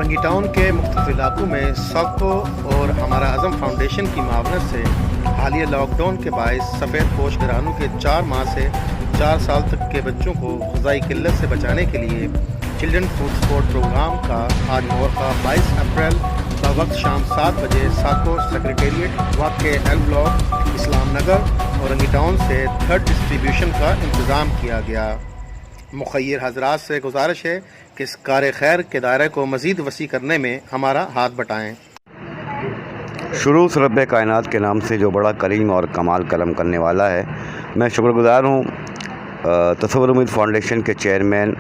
Orangi town के मुख्तलिफ इलाकों में सड़कों और हमारा आज़म फाउंडेशन की मावनत से हालिया लॉकडाउन के बायस सफ़ेद पोश घरानों के 4 माह से 4 साल तक के बच्चों को ग़िज़ाई किल्लत से बचाने के लिए चिल्ड्रन फूड सपोर्ट प्रोग्राम का आज मुहर्रम 22 अप्रैल का वक्त शाम 7 बजे साको सेक्रेटेरिएट वाक़े एल ब्लॉक इस्लाम नगर औरंगी टाउन से थर्ड डिस्ट्रीब्यूशन का इंतज़ाम किया गया। मुखय्यर हजरात से गुजारिश है कि इस कार खैर के दायरे को मज़ीद वसी करने में हमारा हाथ बटाएँ। शुरू से रब्बे कायनात के नाम से जो बड़ा करीम और कमाल करम करने वाला है, मैं शुक्रगुज़ार हूँ तसव्वुर उम्मीद फाउंडेशन के चेयरमैन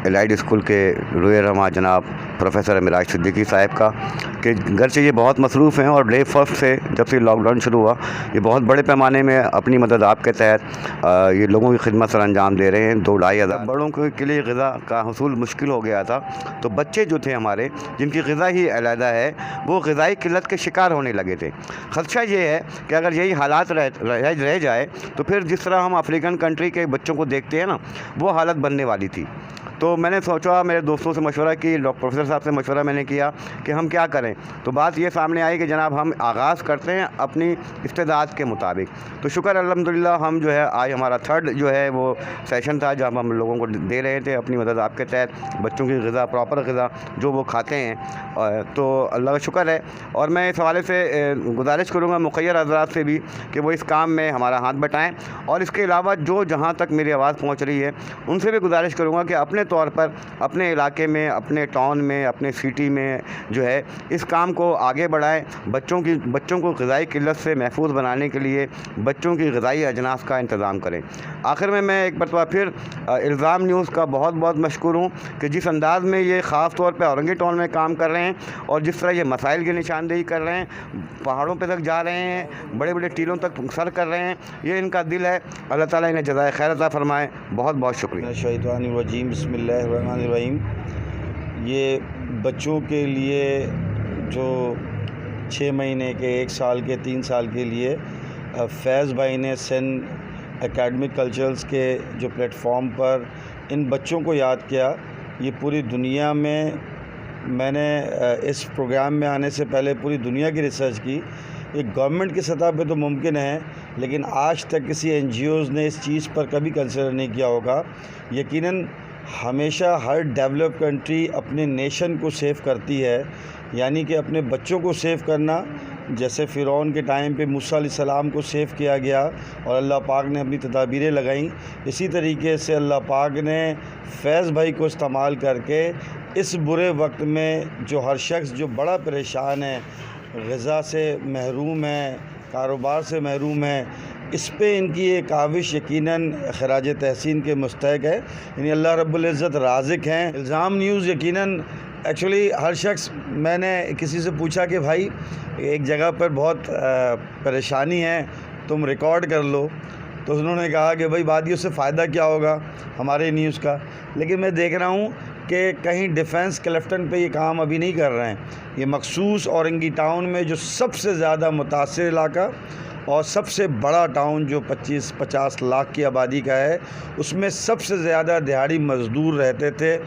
एलाइड स्कूल के रूए रहमा जनाब प्रोफेसर मिराज सिद्दीकी साहब का कि घर से ये बहुत मसरूफ़ हैं और डे फर्स्ट से जब से लॉकडाउन शुरू हुआ ये बहुत बड़े पैमाने में अपनी मदद आपके तहत ये लोगों की खिदमत सर अंजाम दे रहे हैं। 2-2.5 हज़ार बड़ों के लिए ग़िज़ा का हसूल मुश्किल हो गया था, तो बच्चे जो थे हमारे जिनकी ग़िज़ा ही अलहदा है वो ग़िज़ाई किल्लत के शिकार होने लगे थे। ख़दशा ये है कि अगर यही हालात रह जाए तो फिर जिस तरह हम अफ्रीकन कंट्री के बच्चों को देखते हैं ना, वो हालत बनने वाली थी। तो मैंने सोचा, मेरे दोस्तों से मशवरा की, प्रोफेसर साहब से मशवरा मैंने किया कि हम क्या करें। तो बात ये सामने आई कि जनाब हम आगाज़ करते हैं अपनी इस्तेदाद के मुताबिक। तो शुक्र अल्हम्दुलिल्लाह हम जो है आज हमारा थर्ड जो है वो सेशन था जहाँ हम लोगों को दे रहे थे अपनी मदद आपके तहत बच्चों की ग़िज़ा, प्रॉपर ग़िज़ा जो वो खाते हैं। तो अल्लाह का शुक्र है। और मैं इस हवाले से गुजारिश करूँगा मुखय्यर हज़रात से भी कि वो इस काम में हमारा हाथ बटाएँ। और इसके अलावा जो जहाँ तक मेरी आवाज़ पहुँच रही है उनसे भी गुजारिश करूँगा कि अपने तौर पर अपने इलाके में, अपने टाउन में, अपने सिटी में जो है इस काम को आगे बढ़ाएं। बच्चों को ग़िज़ाई किल्लत से महफूज बनाने के लिए बच्चों की ग़िज़ाई अजनास का इंतज़ाम करें। आखिर में मैं एक मरतबा फिर इल्ज़ाम न्यूज़ का बहुत बहुत मशकूर हूँ कि जिस अंदाज़ में ये ख़ास तौर पर औरंगी टाउन में काम कर रहे हैं और जिस तरह ये मसाइल की निशानदेही कर रहे हैं, पहाड़ों पर तक जा रहे हैं, बड़े बड़े टीलों तक सर कर रहे हैं, ये इनका दिल है। अल्लाह ताला इन्हें जज़ाए खैर अता फरमाए। बहुत बहुत शुक्रिया। शैतानिर्रजीम बिस्मिल्लाहिर्रहमानिर्रहीम। ये बच्चों के लिए जो 6 महीने के, 1 साल के, 3 साल के लिए फैज़ भाई ने सेंड एकेडमिक कल्चर्स के जो प्लेटफॉर्म पर इन बच्चों को याद किया, ये पूरी दुनिया में, मैंने इस प्रोग्राम में आने से पहले पूरी दुनिया की रिसर्च की। एक गवर्नमेंट की सतह पे तो मुमकिन है, लेकिन आज तक किसी NGOs ने इस चीज़ पर कभी कंसिडर नहीं किया होगा। यकीनन हमेशा हर डेवलप कंट्री अपने नेशन को सेव करती है, यानी कि अपने बच्चों को सेव करना। जैसे फ़िरौन के टाइम पे मूसा अलैहिस्सलाम को सेव किया गया और अल्लाह पाक ने अपनी तदाबीरें लगाईं, इसी तरीके से अल्लाह पाक ने फैज़ भाई को इस्तेमाल करके इस बुरे वक्त में जो हर शख्स जो बड़ा परेशान है, ग़िज़ा से महरूम है, कारोबार से महरूम है, इस पे इनकी ये काविश यकीनन खराज तहसीन के मुस्तहक़ है। यानी अल्लाह रब्बुल इज़्ज़त राज़िक़ हैं। इल्ज़ाम न्यूज़ यकीनन एक्चुअली हर शख्स, मैंने किसी से पूछा कि भाई एक जगह पर बहुत परेशानी है, तुम रिकॉर्ड कर लो, तो उन्होंने कहा कि भाई वादियों से फ़ायदा क्या होगा हमारे न्यूज़ का। लेकिन मैं देख रहा हूँ कि कहीं डिफेंस क्लिफ्टन पे ये काम अभी नहीं कर रहे हैं। ये मखसूस औरंगी टाउन में जो सबसे ज़्यादा मुतासिर इलाका और सबसे बड़ा टाउन जो 25-50 लाख की आबादी का है, उसमें सबसे ज़्यादा दिहाड़ी मज़दूर रहते थे।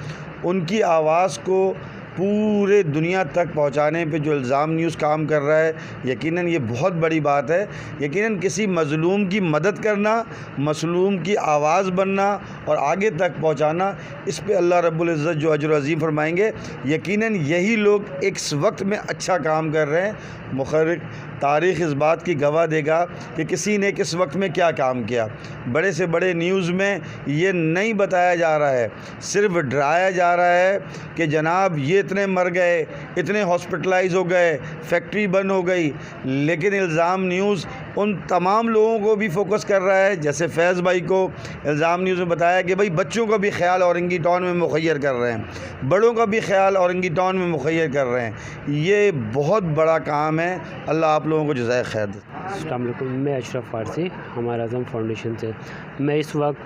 उनकी आवाज़ को पूरे दुनिया तक पहुंचाने पे जो इल्ज़ाम न्यूज़ काम कर रहा है, यकीनन ये बहुत बड़ी बात है। यकीनन किसी मज़लूम की मदद करना, मज़लूम की आवाज़ बनना और आगे तक पहुंचाना, इस पे अल्लाह रब्बुल इज़्ज़त जो अजर अज़ीम फरमाएंगे। यकीनन यही लोग इस वक्त में अच्छा काम कर रहे हैं। मुखर्रिर तारीख़ इस बात की गवाह देगा कि किसी ने किस वक्त में क्या काम किया। बड़े से बड़े न्यूज़ में ये नहीं बताया जा रहा है, सिर्फ डराया जा रहा है कि जनाब ये इतने मर गए, इतने हॉस्पिटलाइज हो गए, फैक्ट्री बंद हो गई। लेकिन इल्ज़ाम न्यूज़ उन तमाम लोगों को भी फोकस कर रहा है। जैसे फैज़ भाई को इल्ज़ाम न्यूज़ में बताया कि भाई बच्चों का भी ख्याल औरंगी टाउन में मुखय्यर कर रहे हैं, बड़ों का भी ख्याल औरंगी टाउन में मुखय्यर कर रहे हैं। ये बहुत बड़ा काम है। अल्लाह आप लोगों को जज़ाए खैर दे। अस्सलाम वालेकुम, मैं अशरफ फ़ारसी, हमारा आज़म फाउंडेशन से। मैं इस वक्त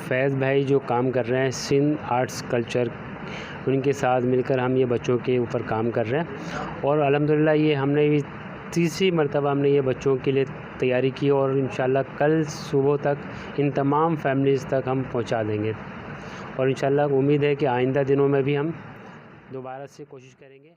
फैज़ भाई जो काम कर रहे हैं सिंध आर्ट्स कल्चर, उनके साथ मिलकर हम ये बच्चों के ऊपर काम कर रहे हैं। और अल्हम्दुलिल्लाह ये हमने भी तीसरी मरतबा हमने ये बच्चों के लिए तैयारी की और इंशाल्लाह कल सुबह तक इन तमाम फैमिलीज़ तक हम पहुंचा देंगे। और इंशाल्लाह उम्मीद है कि आइंदा दिनों में भी हम दोबारा से कोशिश करेंगे।